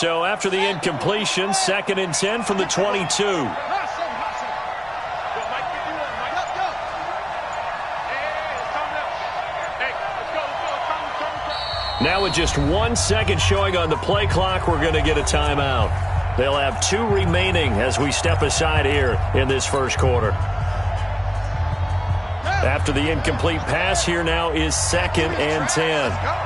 So after the incompletion, 2nd and 10 from the 22. Now with just 1 second showing on the play clock, we're going to get a timeout. They'll have 2 remaining as we step aside here in this first quarter. After the incomplete pass, here now is 2nd and 10.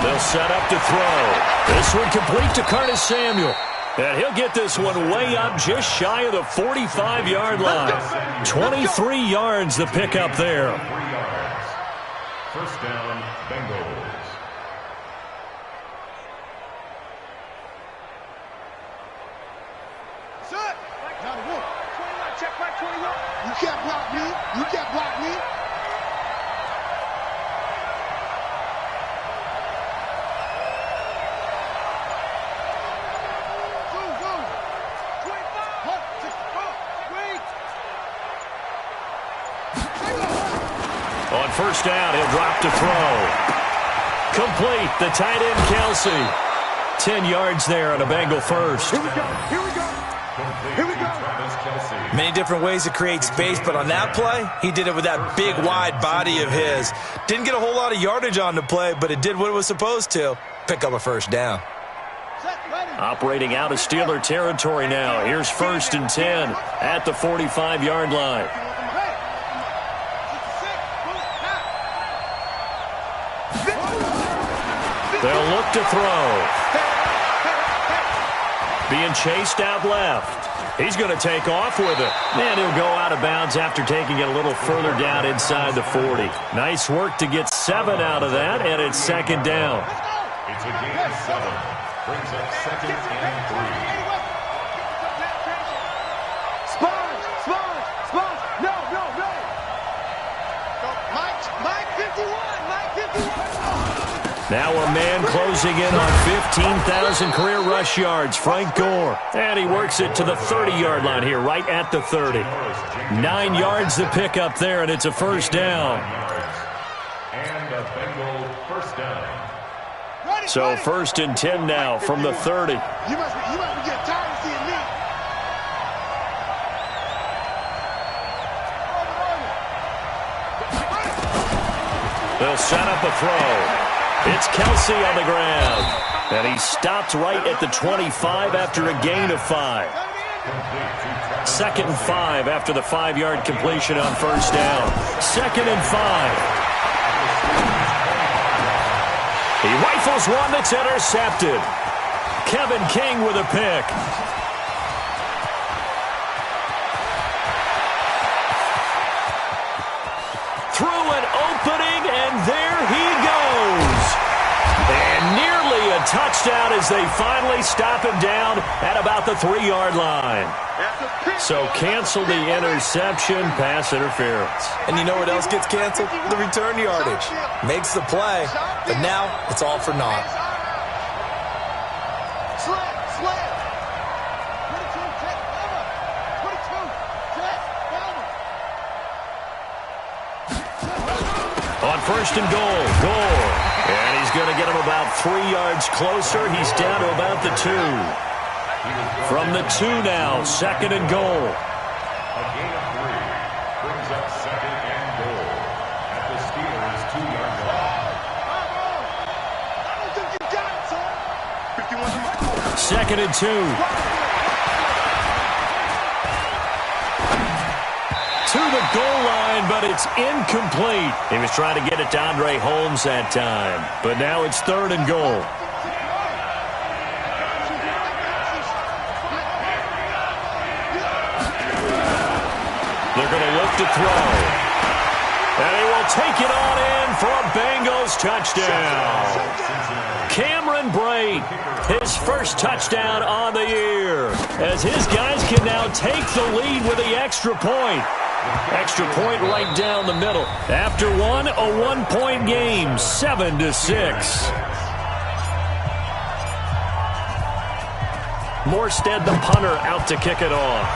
They'll set up to throw. This one complete to Curtis Samuel. And he'll get this one way up just shy of the 45-yard line. 23 yards the pickup there. 3 yards. First down, Bengals. Set. Now the one. 21. Check back 21. You can't block me. You can't block me. On first down, he'll drop to throw. Complete, the tight end, Kelsey. 10 yards there on a Bengal first. Here we go. Here we go. Here we go. Many different ways to create space, but on that play, he did it with that big, wide body of his. Didn't get a whole lot of yardage on the play, but it did what it was supposed to. Pick up a first down. Operating out of Steeler territory now. Here's 1st and 10 at the 45-yard line. They'll look to throw. Being chased out left. He's going to take off with it. And he'll go out of bounds after taking it a little further down inside the 40. Nice work to get 7 out of that, and it's 2nd down. It's a gain of 7. Brings up 2nd and 3. Now a man closing in on 15,000 career rush yards, Frank Gore. And he works it to the 30-yard line here, right at the 30. 9 yards to pick up there, and it's a first down. And a Bengal first down. So 1st and 10 now from the 30. You must be getting tired of seeing me. They'll set up a throw. It's Kelsey on the ground. And he stopped right at the 25 after a gain of 5. 2nd and 5 after the 5-yard completion on first down. 2nd and 5. He rifles one that's intercepted. Kevin King with a pick. Through an opening, and there he goes. And nearly a touchdown as they finally stop him down at about the 3-yard line. So cancel the interception, pass interference. And you know what else gets canceled? The return yardage. Makes the play, but now it's all for naught. On 1st and goal, Gore. And he's going to get him about 3 yards closer. He's down to about the 2. From the 2 now, 2nd and goal. A gain of 3 brings up 2nd and goal at the Steelers' 2-yard line. 2nd and 2. To the goal line, but it's incomplete. He was trying to get it to Andre Holmes that time. But now it's 3rd and goal. They're going to look to throw. And he will take it on in for a Bengals touchdown. Cameron Brate, his first touchdown on the year, as his guys can now take the lead with the extra point. Extra point right down the middle. After one, a 1-point game, 7-6. Morstead, the punter, out to kick it off.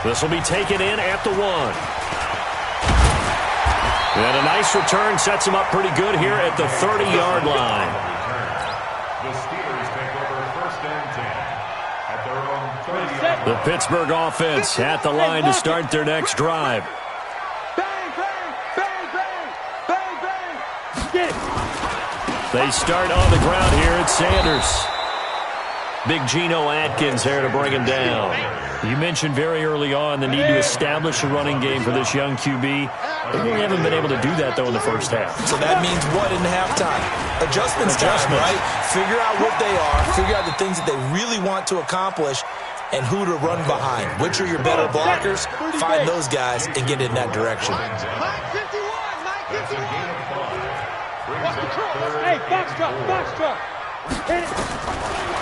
This will be taken in at the 1. And a nice return sets him up pretty good here at the 30-yard line. The Steelers take over 1st and 10 at their own 30-yard line. The Pittsburgh offense at the line to start their next drive. Bang, bang, bang, bang, bang, bang. Get it. They start on the ground here at Sanders. Big Geno Atkins there to bring him down. You mentioned very early on the need to establish a running game for this young QB. They really haven't been able to do that, though, in the first half. So that means what in halftime? Adjustments time, right? Figure out what they are, figure out the things that they really want to accomplish, and who to run behind. Which are your better blockers? Find those guys and get in that direction. Mike 51, Mike 51. Watch the cross. Hey, box truck, box truck. Hit it.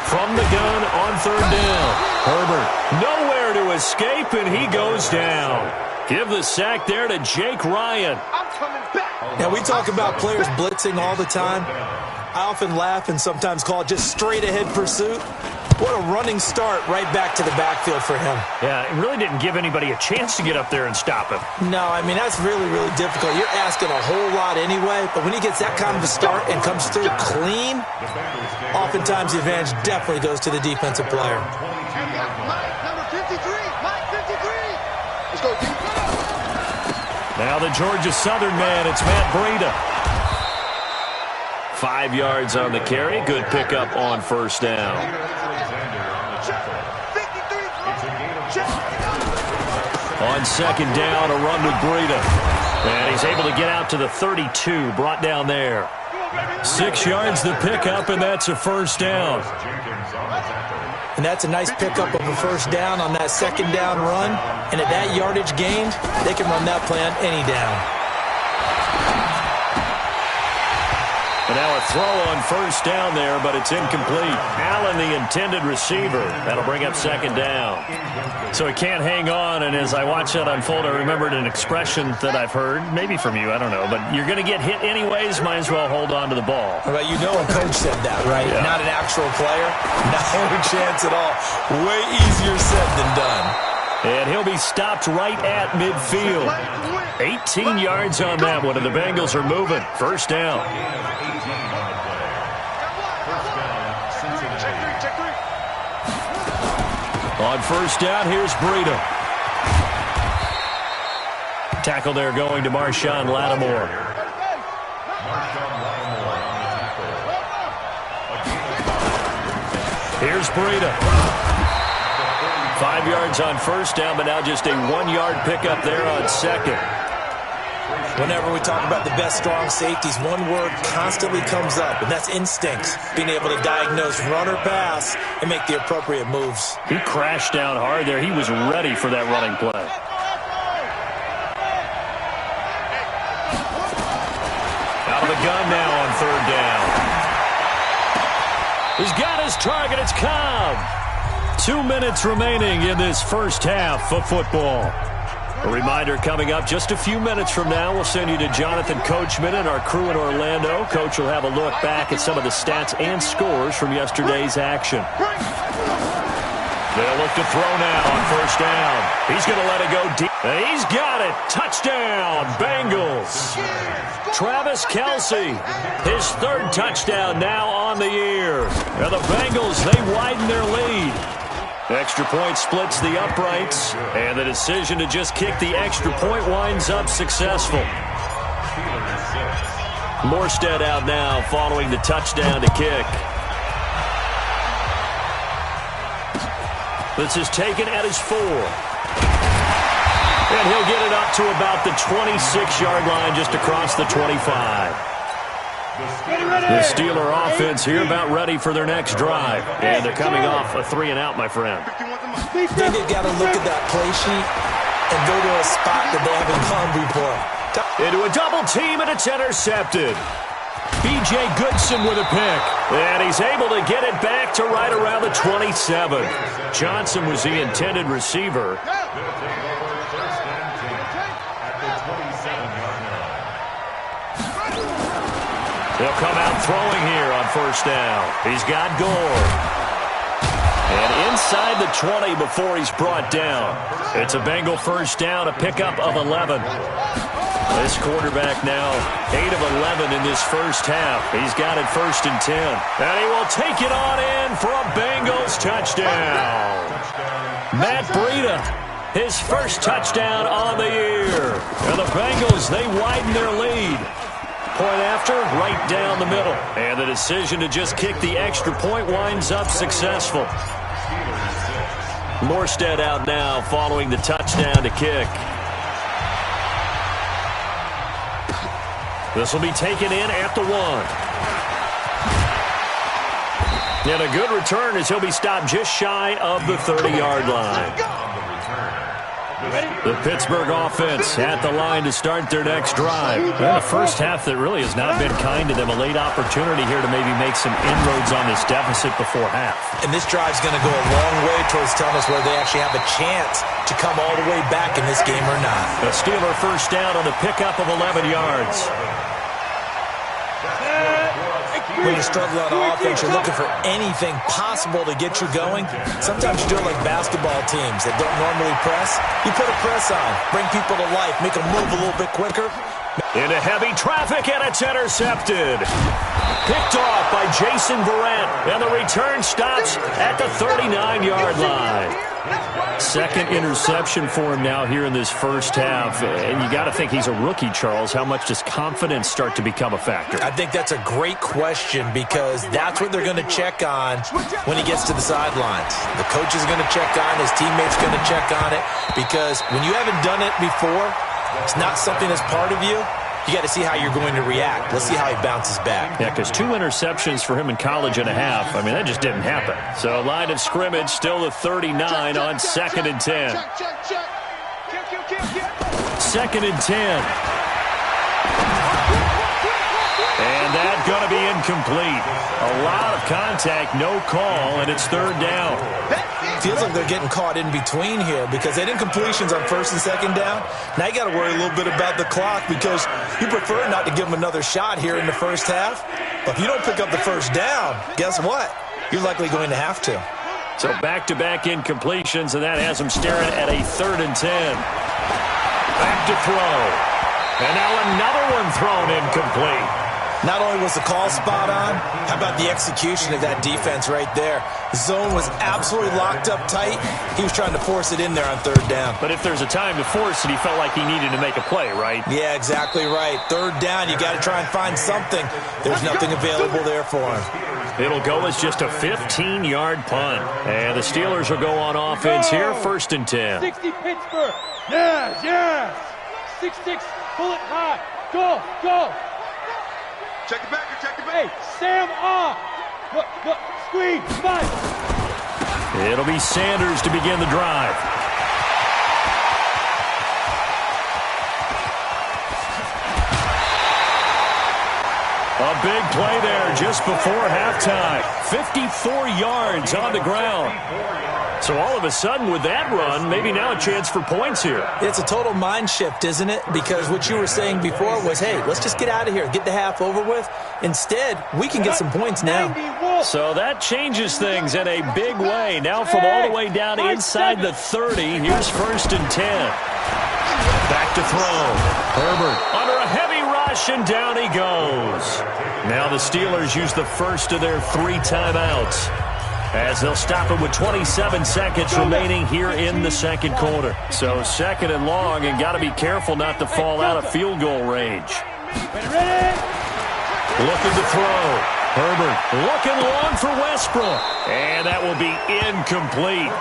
From the gun on 3rd down. Herbert nowhere to escape, and he goes down. Give the sack there to Jake Ryan. I'm coming back. Now, we talk about players blitzing all the time. I often laugh and sometimes call it just straight-ahead pursuit. What a running start right back to the backfield for him. Yeah, it really didn't give anybody a chance to get up there and stop him. No, I mean, that's really, really difficult. You're asking a whole lot anyway, but when he gets that kind of a start and comes through clean, oftentimes the advantage definitely goes to the defensive player. Mike, number 53, Mike 53. Let's go, deep. Now the Georgia Southern man, it's Matt Breida. 5 yards on the carry. Good pickup on 1st down. On 2nd down, a run with Breida. And he's able to get out to the 32, brought down there. 6 yards the pickup, and that's a 1st down. And that's a nice pickup of a 1st down on that 2nd down run. And at that yardage gained, they can run that play on any down. And now a throw on 1st down there, but it's incomplete. Allen, the intended receiver. That'll bring up 2nd down. So he can't hang on, and as I watch that unfold, I remembered an expression that I've heard, maybe from you, I don't know, but you're going to get hit anyways, might as well hold on to the ball. Well, you know a coach said that, right? Yeah. Not an actual player. No chance at all. Way easier said than done. And he'll be stopped right at midfield. 18 yards on that one, and the Bengals are moving. 1st down. On 1st down, here's Breida. Tackle there going to Marshawn Lattimore. Here's Breida. 5 yards on 1st down, but now just a 1-yard pickup there on 2nd. Whenever we talk about the best strong safeties, one word constantly comes up, and that's instincts. Being able to diagnose run or pass and make the appropriate moves. He crashed down hard there. He was ready for that running play. Out of the gun now on 3rd down. He's got his target. It's Cobb. 2 minutes remaining in this 1st half of football. A reminder coming up just a few minutes from now. We'll send you to Jonathan Coachman and our crew in Orlando. Coach will have a look back at some of the stats and scores from yesterday's action. They'll look to throw now on 1st down. He's going to let it go deep. And he's got it. Touchdown, Bengals. Travis Kelce, his 3rd touchdown now on the year. Now the Bengals, they widen their lead. Extra point splits the uprights, and the decision to just kick the extra point winds up successful. Morstead out now following the touchdown to kick. This is taken at his 4. And he'll get it up to about the 26-yard line, just across the 25. The Steeler offense here about ready for their next drive. And they're coming off a 3-and-out, my friend. I think they've got to look at that play sheet and go to a spot that they haven't gone before. Into a double team, and it's intercepted. B.J. Goodson with a pick. And he's able to get it back to right around the 27. Johnson was the intended receiver. They'll come out throwing here on 1st down. He's got Gore. And inside the 20 before he's brought down. It's a Bengal first down, a pickup of 11. This quarterback now 8 of 11 in this first half. He's got it 1st and 10. And he will take it on in for a Bengals touchdown. Matt Breida, his first touchdown on the year. And the Bengals, they widen their lead. Point after, right down the middle. And the decision to just kick the extra point winds up successful. Morstead out now following the touchdown to kick. This will be taken in at the 1. And a good return as he'll be stopped just shy of the 30-yard line. The Pittsburgh offense at the line to start their next drive. And a first half that really has not been kind to them. A late opportunity here to maybe make some inroads on this deficit before half. And this drive's going to go a long way towards telling us whether they actually have a chance to come all the way back in this game or not. A Steeler first down on the pickup of 11 yards. When you struggle on offense, you're looking for anything possible to get you going. Sometimes you do it like basketball teams that don't normally press. You put a press on, bring people to life, make them move a little bit quicker. Into heavy traffic, and it's intercepted. Picked off by Jason Verrett, and the return stops at the 39-yard line. Second interception for him now here in this first half. And you got to think he's a rookie, Charles. How much does confidence start to become a factor? I think that's a great question because that's what they're going to check on when he gets to the sidelines. The coach is going to check on, his teammates going to check on it, because when you haven't done it before, it's not something that's part of you. You got to see how you're going to react. Let's see how he bounces back. Yeah, because 2 interceptions for him in college and a half. I mean, that just didn't happen. So line of scrimmage, still the 39 on 2nd and 10. 2nd and 10. And that's going to be incomplete. A lot of contact, no call, and it's 3rd down. Feels like they're getting caught in between here because they didn't completions on 1st and 2nd down. Now you got to worry a little bit about the clock because you prefer not to give them another shot here in the first half. But if you don't pick up the first down, guess what? You're likely going to have to. So back-to-back incompletions, and that has them staring at a 3rd and 10. Back to throw. And now another one thrown incomplete. Not only was the call spot on, how about the execution of that defense right there? The zone was absolutely locked up tight. He was trying to force it in there on 3rd down. But if there's a time to force it, he felt like he needed to make a play, right? Yeah, exactly right. 3rd down, you got to try and find something. There's nothing available there for him. It'll go as just a 15-yard punt. And the Steelers will go on offense here, 1st and 10. 60 Pittsburgh. Yes. 6-6, pull it high. Go. Check it back. Hey, Sam off. Look, squeeze, fight. It'll be Sanders to begin the drive. A big play there just before halftime. 54 yards on the ground. So all of a sudden with that run, maybe now a chance for points here. It's a total mind shift, isn't it? Because what you were saying before was, hey, let's just get out of here, get the half over with. Instead, we can get some points now. So that changes things in a big way. Now from all the way down inside the 30, here's 1st and 10. Back to throw. Herbert under a heavy rush, and down he goes. Now the Steelers use the first of their 3 timeouts, as they'll stop it with 27 seconds remaining here in the 2nd quarter. So 2nd and long, and got to be careful not to fall out of field goal range. Looking to throw. Herbert looking long for Westbrook. And that will be incomplete.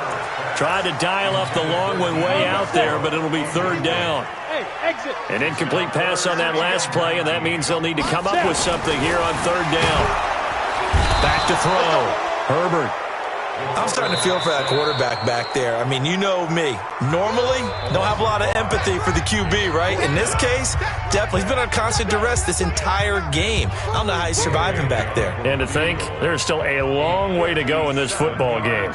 Tried to dial up the long one way out there, but it'll be 3rd down. An incomplete pass on that last play, and that means they'll need to come up with something here on 3rd down. Back to throw. Herbert. I'm starting to feel for that quarterback back there. I mean, you know me. Normally, don't have a lot of empathy for the QB, right? In this case, definitely. He's been under constant duress this entire game. I don't know how he's surviving back there. And to think, there's still a long way to go in this football game.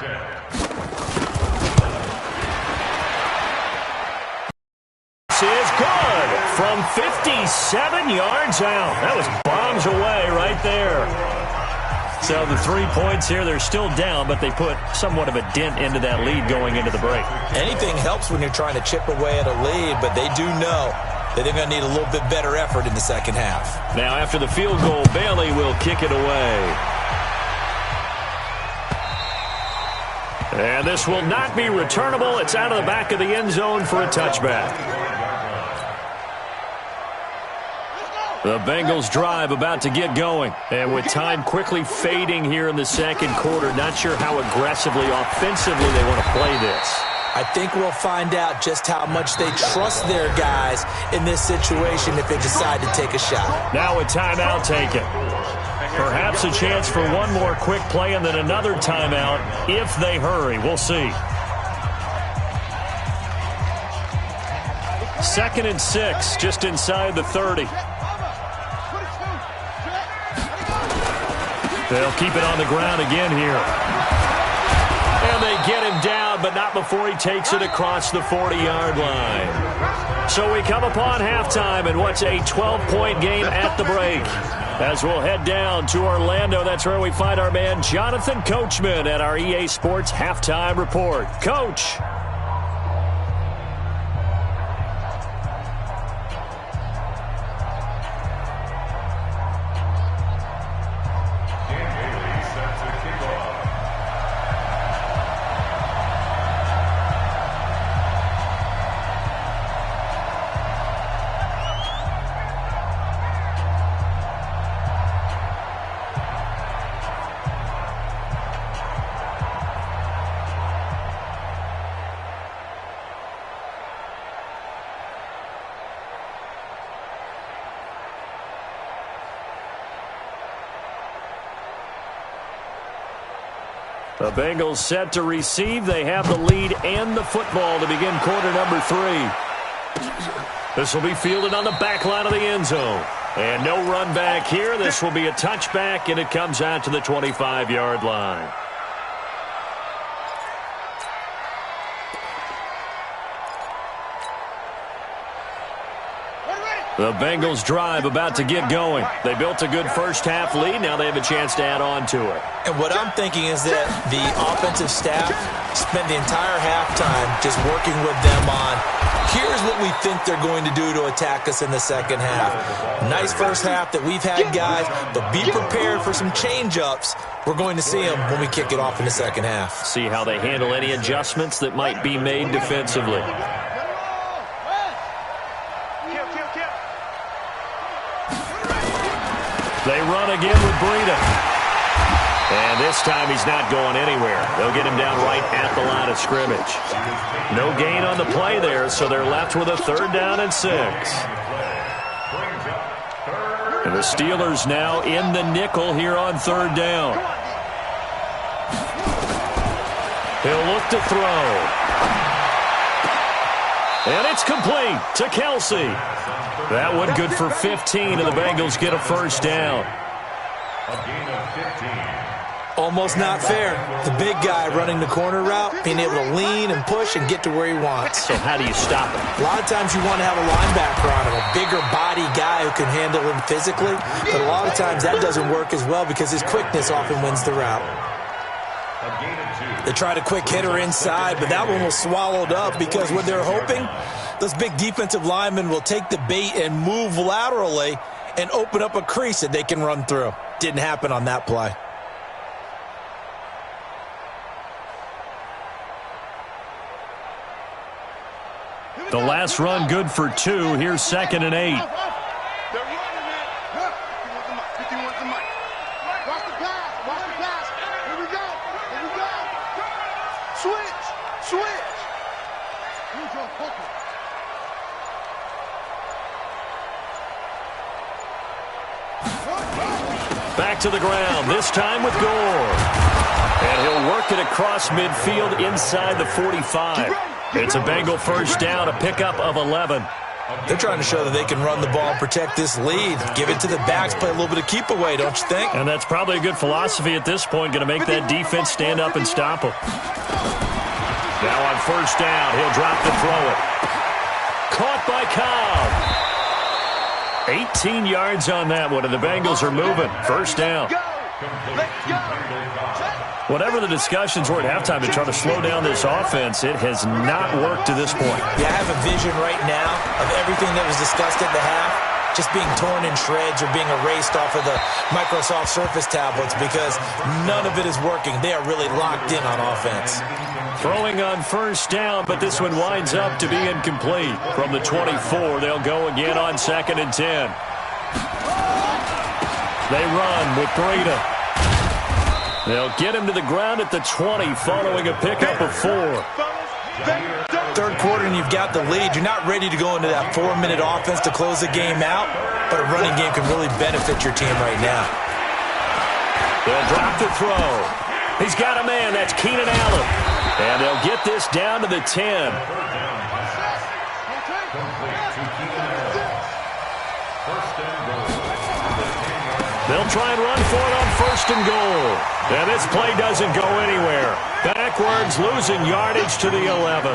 This is good from 57 yards out. That was bombs away right there. So the 3 points here, they're still down, but they put somewhat of a dent into that lead going into the break. Anything helps when you're trying to chip away at a lead, but they do know that they're going to need a little bit better effort in the second half. Now after the field goal, Bailey will kick it away. And this will not be returnable. It's out of the back of the end zone for a touchback. The Bengals drive about to get going. And with time quickly fading here in the second quarter, not sure how aggressively, offensively they want to play this. I think we'll find out just how much they trust their guys in this situation if they decide to take a shot. Now a timeout taken. Perhaps a chance for one more quick play and then another timeout if they hurry. We'll see. 2nd and 6, just inside the 30. They'll keep it on the ground again here. And they get him down, but not before he takes it across the 40-yard line. So we come upon halftime in what's a 12-point game at the break. As we'll head down to Orlando, that's where we find our man Jonathan Coachman at our EA Sports Halftime Report. Coach. The Bengals set to receive. They have the lead and the football to begin quarter number 3. This will be fielded on the back line of the end zone. And no run back here. This will be a touchback, and it comes out to the 25-yard line. The Bengals drive about to get going. They built a good first-half lead. Now they have a chance to add on to it. And what I'm thinking is that the offensive staff spent the entire halftime just working with them on, here's what we think they're going to do to attack us in the second half. Nice first half that we've had, guys, but be prepared for some change-ups. We're going to see them when we kick it off in the second half. See how they handle any adjustments that might be made defensively. They run again with Breida. And this time he's not going anywhere. They'll get him down right at the line of scrimmage. No gain on the play there, so they're left with a 3rd down and 6. And the Steelers now in the nickel here on 3rd down. He'll look to throw. And it's complete to Kelsey. That one good for 15, and the Bengals get a 1st down. A gain of 15. Almost not fair. The big guy running the corner route, being able to lean and push and get to where he wants. So how do you stop him? A lot of times you want to have a linebacker on him, a bigger body guy who can handle him physically. But a lot of times that doesn't work as well because his quickness often wins the route. They tried a quick hitter inside, but that one was swallowed up because what they're hoping, those big defensive linemen will take the bait and move laterally and open up a crease that they can run through. Didn't happen on that play. The last run good for 2. Here's 2nd and 8. Back to the ground, this time with Gore. And he'll work it across midfield inside the 45. It's a Bengal 1st down, a pickup of 11. They're trying to show that they can run the ball and protect this lead. Give it to the backs, play a little bit of keep away, don't you think? And that's probably a good philosophy at this point, going to make that defense stand up and stop them. Now on 1st down, he'll drop to throw it. Caught by Cobb. 18 yards on that one, and the Bengals are moving. 1st down. Whatever the discussions were at halftime to try to slow down this offense, it has not worked to this point. Yeah, I have a vision right now of everything that was discussed at the half just being torn in shreds or being erased off of the Microsoft Surface tablets because none of it is working. They are really locked in on offense. Throwing on first down, but this one winds up to be incomplete. From the 24, they'll go again on 2nd and 10. They run with Breida. They'll get him to the ground at the 20 following a pickup of 4. Third quarter and you've got the lead. You're not ready to go into that 4-minute offense to close the game out, but a running game can really benefit your team right now. They'll drop the throw. He's got a man. That's Keenan Allen. And they'll get this down to the 10. They'll try and run for it on 1st and goal. And this play doesn't go anywhere. Backwards, losing yardage to the 11.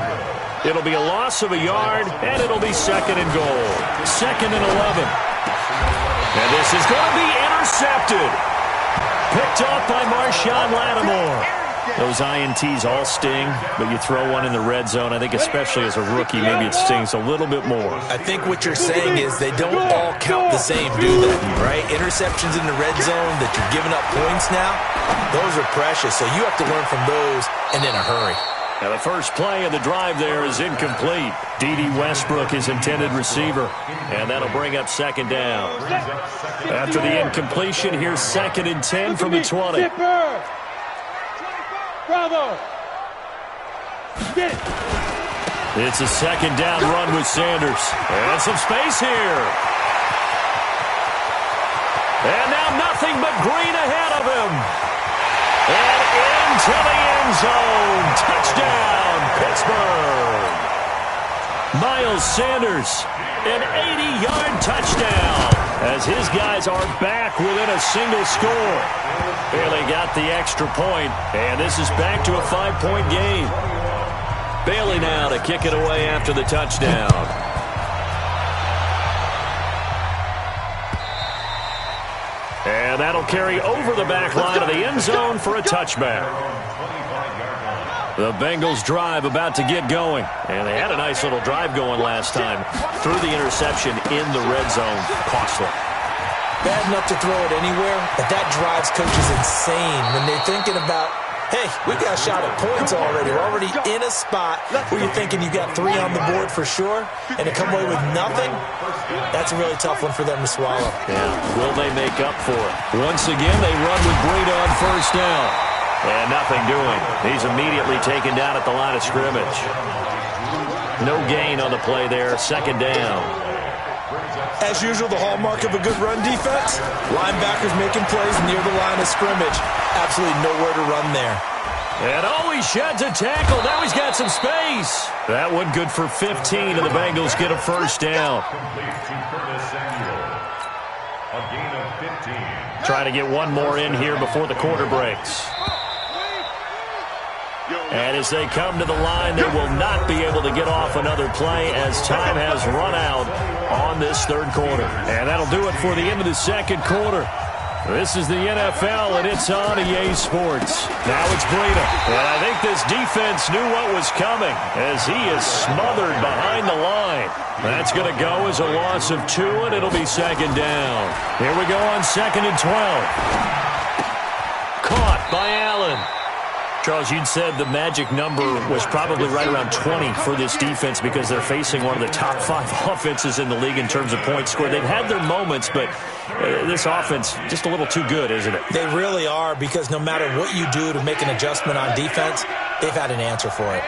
It'll be a loss of a yard, and it'll be 2nd and goal. 2nd and 11. And this is going to be intercepted. Picked off by Marshawn Lattimore. Those INTs all sting, but you throw one in the red zone. I think especially as a rookie, maybe it stings a little bit more. I think what you're saying is they don't all count the same, do they? Right? Interceptions in the red zone that you're giving up points now, those are precious. So you have to learn from those and in a hurry. Now the first play of the drive there is incomplete. D.D. Westbrook, his intended receiver. And that'll bring up 2nd down. After the incompletion, here's 2nd and 10 from the 20. Bravo! Get it! It's a 2nd down run with Sanders. And some space here. And now nothing but green ahead of him. And into the end zone. Touchdown, Pittsburgh. Miles Sanders, an 80-yard touchdown. As his guys are back within a single score. Bailey got the extra point, and this is back to a 5-point game. Bailey now to kick it away after the touchdown. And that'll carry over the back line of the end zone for a touchback. The Bengals drive about to get going. And they had a nice little drive going last time. Threw the interception in the red zone. Costly. Bad enough to throw it anywhere, but that drives coaches insane when they're thinking about, hey, we got a shot at points already. We're already in a spot where you're thinking you got 3 on the board for sure, and to come away with nothing, that's a really tough one for them to swallow. Yeah, will they make up for it? Once again, they run with Breida on first down. And nothing doing. He's immediately taken down at the line of scrimmage. No gain on the play there. 2nd down. As usual, the hallmark of a good run defense, linebackers making plays near the line of scrimmage. Absolutely nowhere to run there. And he sheds a tackle. Now he's got some space. That one good for 15, and the Bengals get a first down. A gain of 15. Trying to get one more in here before the quarter breaks. And as they come to the line, they will not be able to get off another play as time has run out on this 3rd quarter. And that'll do it for the end of the 2nd quarter. This is the NFL, and it's on EA Sports. Now it's Breida. And I think this defense knew what was coming as he is smothered behind the line. That's going to go as a loss of 2, and it'll be 2nd down. Here we go on 2nd and 12. Caught by Allen. Charles, you'd said the magic number was probably right around 20 for this defense because they're facing one of the top 5 offenses in the league in terms of points scored. They've had their moments, but this offense just a little too good, isn't it? They really are, because no matter what you do to make an adjustment on defense, they've had an answer for it.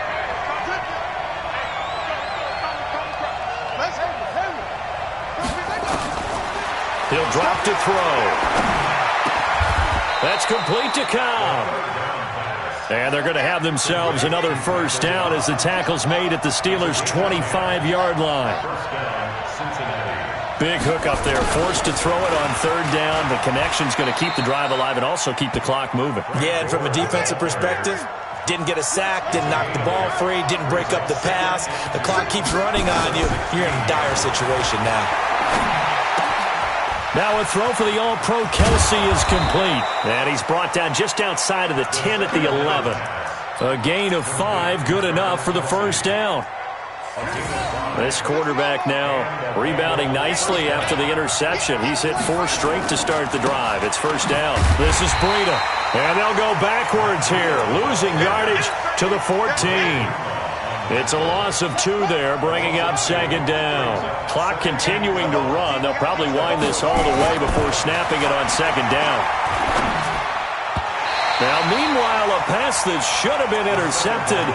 He'll drop to throw. That's complete to Cobb. And they're going to have themselves another first down as the tackle's made at the Steelers' 25-yard line. Big hook up there, forced to throw it on 3rd down. The connection's going to keep the drive alive and also keep the clock moving. Yeah, and from a defensive perspective, didn't get a sack, didn't knock the ball free, didn't break up the pass. The clock keeps running on you. You're in a dire situation now. Now a throw for the All-Pro Kelsey is complete. And he's brought down just outside of the 10 at the 11. A gain of 5, good enough for the first down. This quarterback now rebounding nicely after the interception. He's hit 4 straight to start the drive. It's first down. This is Breida. And they'll go backwards here, losing yardage to the 14. It's a loss of 2 there, bringing up second down. Clock continuing to run. They'll probably wind this all the way before snapping it on second down. Now, meanwhile, a pass that should have been intercepted,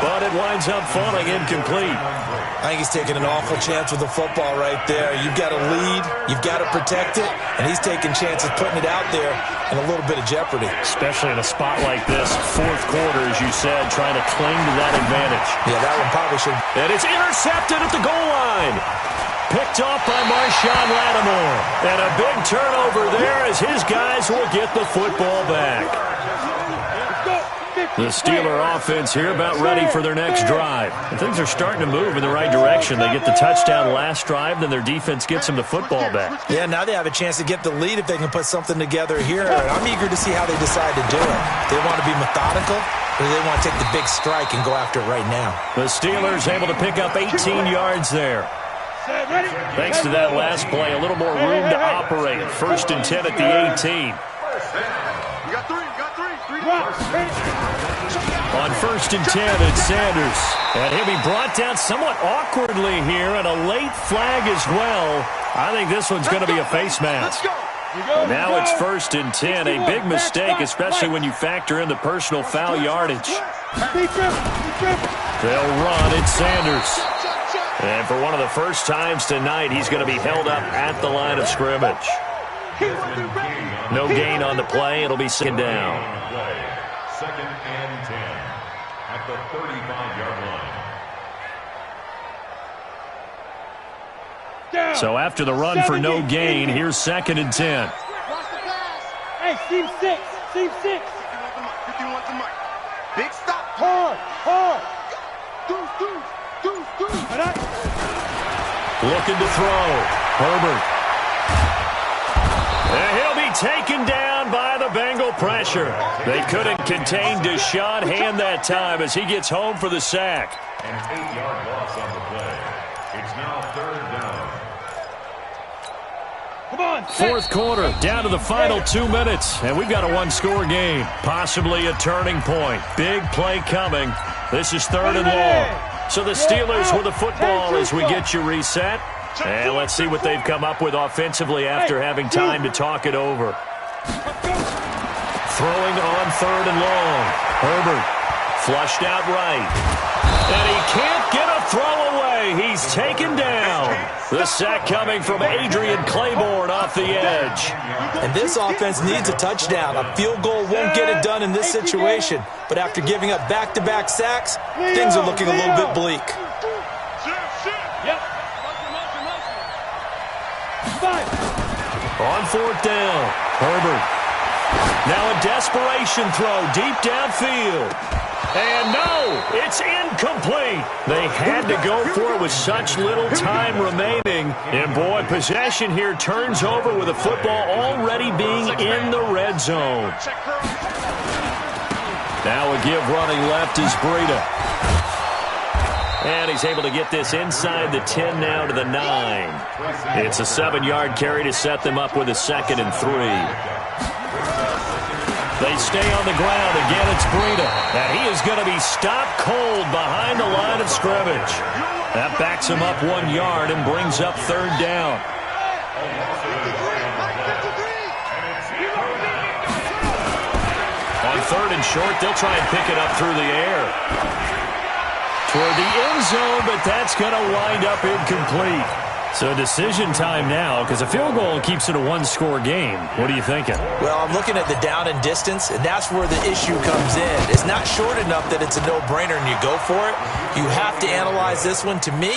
but it winds up falling incomplete. I think he's taking an awful chance with the football right there. You've got to lead, you've got to protect it, and he's taking chances putting it out there in a little bit of jeopardy. Especially in a spot like this, fourth quarter, as you said, trying to cling to that advantage. Yeah, that one probably should. And it's intercepted at the goal line. Picked off by Marshawn Lattimore. And a big turnover there as his guys will get the football back. The Steeler offense here about ready for their next drive. And things are starting to move in the right direction. They get the touchdown last drive, then their defense gets them the football back. Yeah, now they have a chance to get the lead if they can put something together here. And I'm eager to see how they decide to do it. They want to be methodical, or do they want to take the big strike and go after it right now? The Steelers able to pick up 18 yards there. Thanks to that last play, a little more room to operate. First and 10 at the 18. You got three. On first and 10, it's Sanders. And he'll be brought down somewhat awkwardly here, and a late flag as well. I think this one's going to be a face mask. Now it's first and 10, a big mistake, especially when you factor in the personal foul yardage. They'll run, it's Sanders. And for one of the first times tonight, he's going to be held up at the line of scrimmage. No gain on the play. It'll be second down. Second and 10 at the 35-yard line. So after the run for no gain, here's second and 10. Hey, seam 6. 51 to Mike. Big stop. Hard. Looking to throw. Herbert. And he'll be taken down by the Bengal pressure. They couldn't contain Deshaun Hand that time as he gets home for the sack. An 8-yard loss on the play. It's now third down. Come on. Fourth quarter, down to the final 2 minutes, and we've got a one-score game. Possibly a turning point. Big play coming. This is third and long. So the Steelers with the football as we get you reset. And let's see what they've come up with offensively after having time to talk it over. Throwing on third and long. Herbert flushed out right. And he can't get a throw away. He's taken down. The sack coming from Adrian Claiborne off the edge. And this offense needs a touchdown. A field goal won't get it done in this situation. But after giving up back-to-back sacks, things are looking a little bit bleak. On fourth down, Herbert. Now a desperation throw deep downfield. And no, it's incomplete. They had to go for it with such little time remaining. And boy, possession here turns over with the football already being in the red zone. Now a give running left is Breida. And he's able to get this inside the 10 now to the 9. It's a 7-yard carry to set them up with a second and 3. They stay on the ground. Again, it's Breida. And he is going to be stopped cold behind the line of scrimmage. That backs him up 1 yard and brings up third down. On third and short, they'll try and pick it up through the air. Toward the end zone, but that's going to wind up incomplete. So decision time now, because a field goal keeps it a one-score game. What are you thinking? Well, I'm looking at the down and distance, and that's where the issue comes in. It's not short enough that it's a no-brainer and you go for it. You have to analyze this one. To me,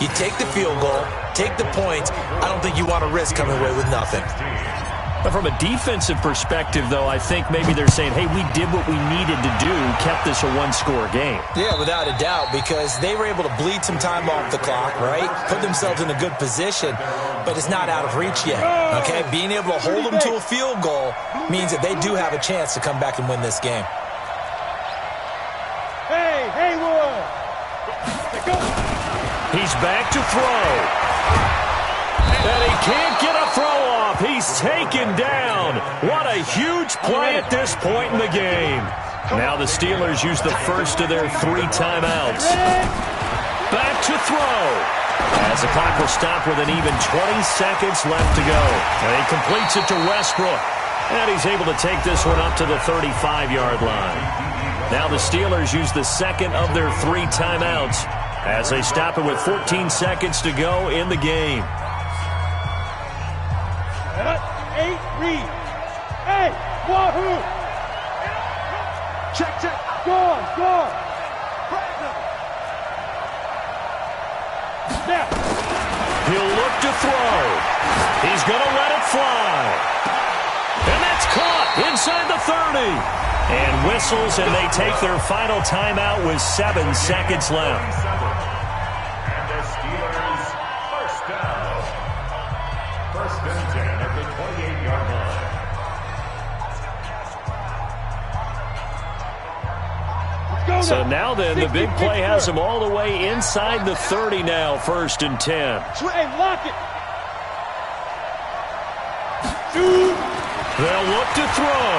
you take the field goal, take the points. I don't think you want to risk coming away with nothing. But from a defensive perspective, though, I think maybe they're saying, hey, we did what we needed to do, kept this a one-score game. Yeah, without a doubt, because they were able to bleed some time off the clock, right? Put themselves in a good position. but it's not out of reach yet, okay? Being able to hold them to a field goal means that they do have a chance to come back and win this game. Hey, Haywood! He's back to throw. And he can't get a throw off. He's taken down. What a huge play at this point in the game. Now the Steelers use the first of their 3 timeouts. Back to throw. As the clock will stop with an even 20 seconds left to go. And he completes it to Westbrook. And he's able to take this one up to the 35-yard line. Now the Steelers use the second of their 3 timeouts as they stop it with 14 seconds to go in the game. 8 read. Hey, wahoo! Check. Score. Snap. He'll look to throw. He's going to let it fly. And that's caught inside the 30. And whistles, and they take their final timeout with 7 seconds left. And the Steelers first down. First and 10 at the 28-yard line. So now then, the big play has them all the way inside the 30 now, 1st and 10. Hey, lock it. They'll look to throw.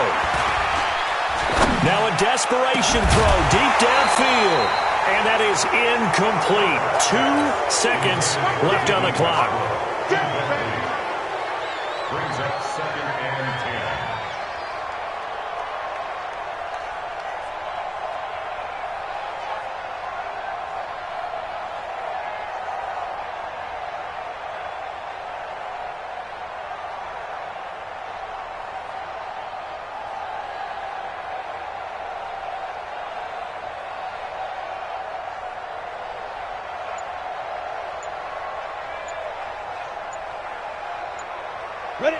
Now a desperation throw deep downfield. And that is incomplete. 2 seconds left on the clock. Brings up 2nd and 10.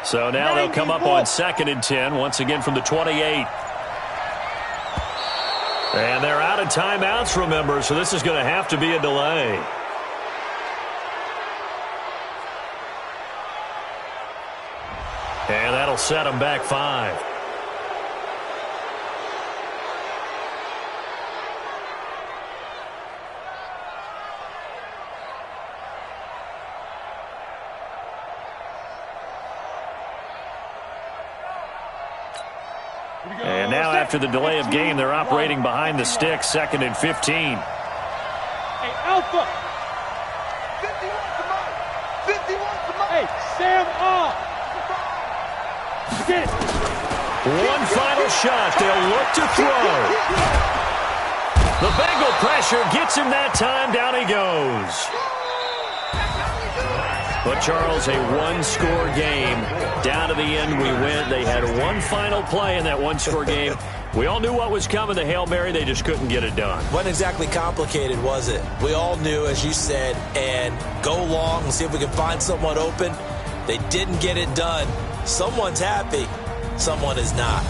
So now they'll come up on 2nd and 10, once again from the 28. And they're out of timeouts, remember, so this is going to have to be a delay. And that'll set them back 5. And now after the delay of game, they're operating behind the sticks, 2nd and 15. Hey, Alpha. 51 to Mike. Hey, Sam off. Get it. One final shot. They'll look to throw. The Bengal pressure gets him that time. Down he goes. But, Charles, a one-score game. Down to the end we went. They had one final play in that one-score game. We all knew what was coming, the Hail Mary. They just couldn't get it done. Wasn't exactly complicated, was it? We all knew, as you said, and go long and see if we can find someone open. They didn't get it done. Someone's happy. Someone is not.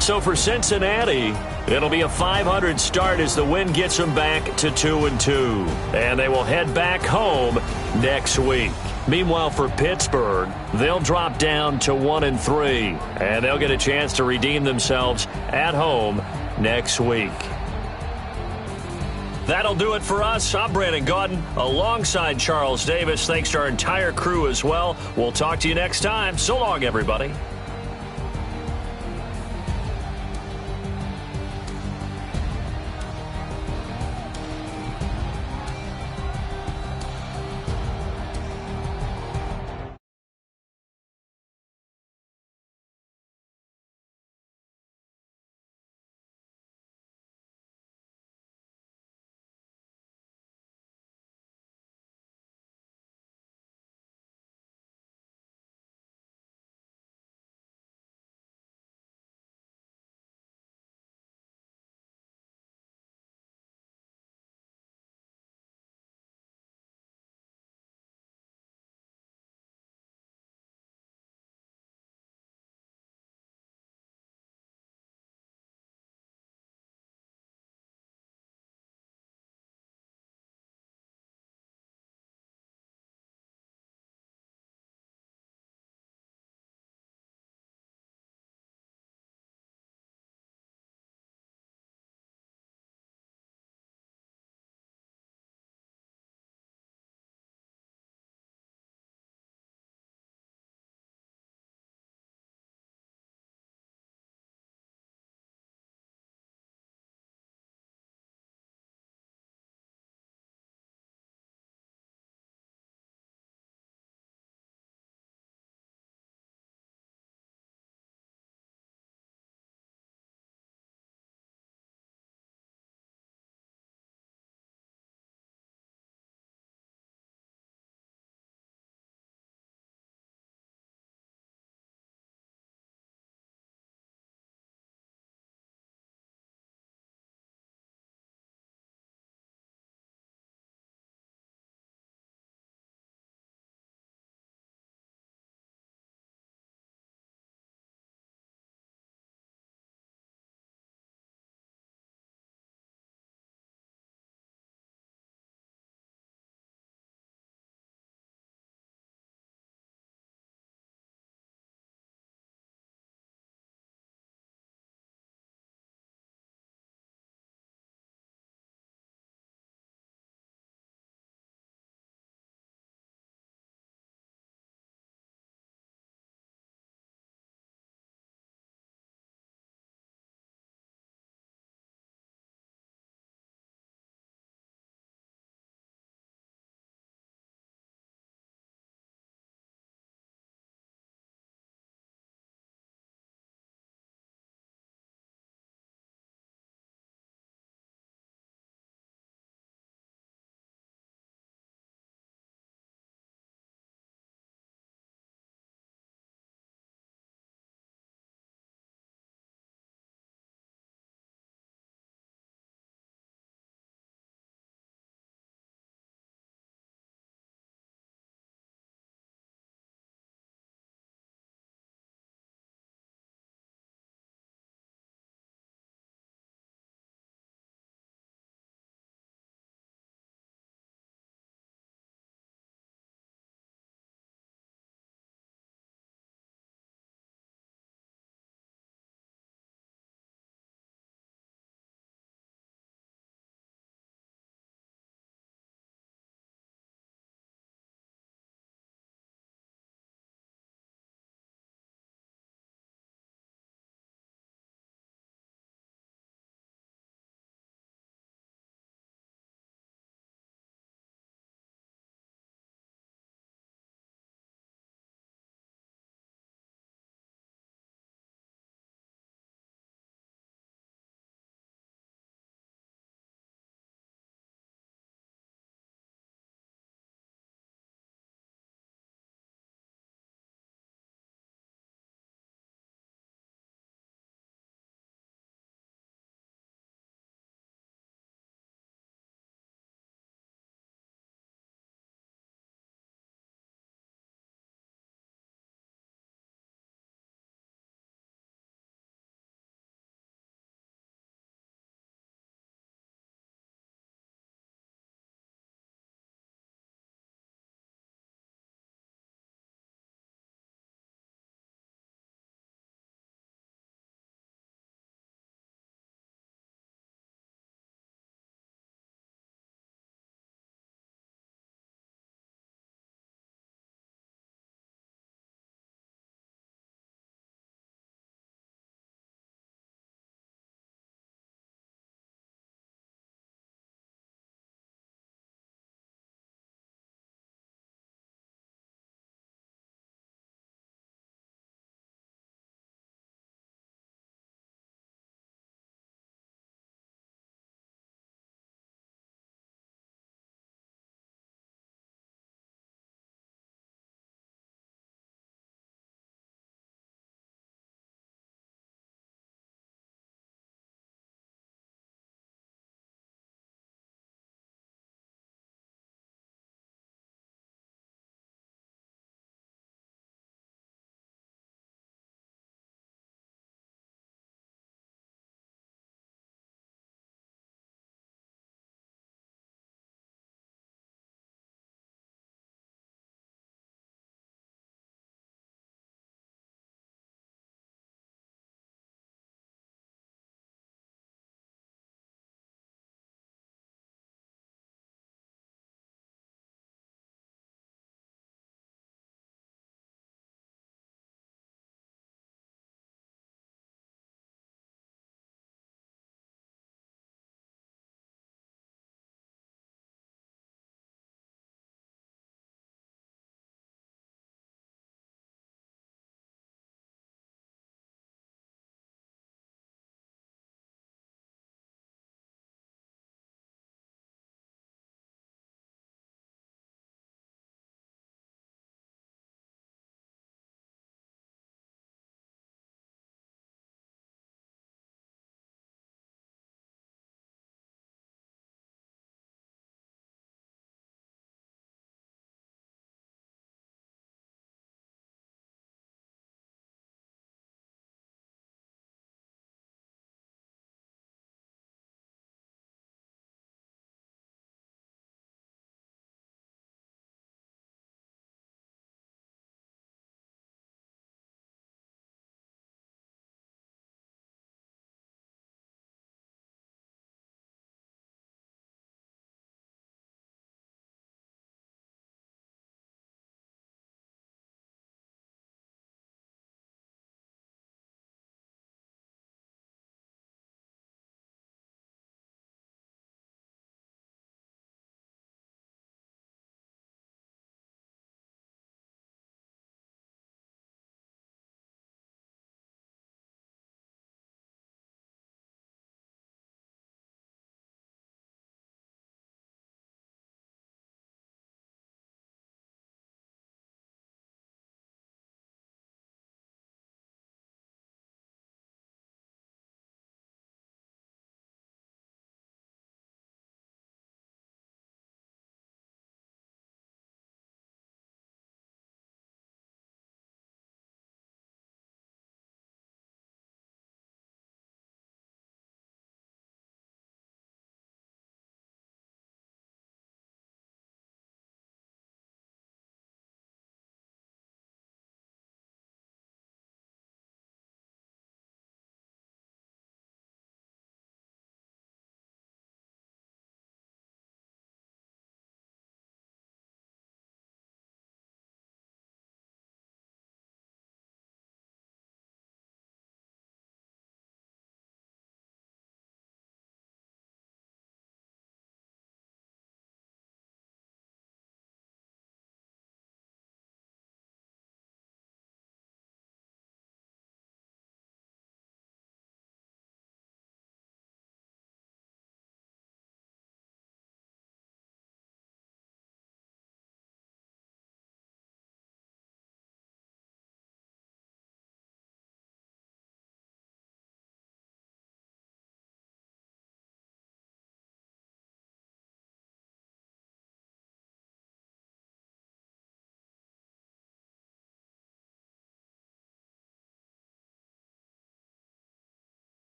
So for Cincinnati, it'll be a 500 start as the win gets them back to 2-2. And they will head back home next week. Meanwhile, for Pittsburgh, they'll drop down to 1-3. And they'll get a chance to redeem themselves at home next week. That'll do it for us. I'm Brandon Gaudin alongside Charles Davis. Thanks to our entire crew as well. We'll talk to you next time. So long, everybody.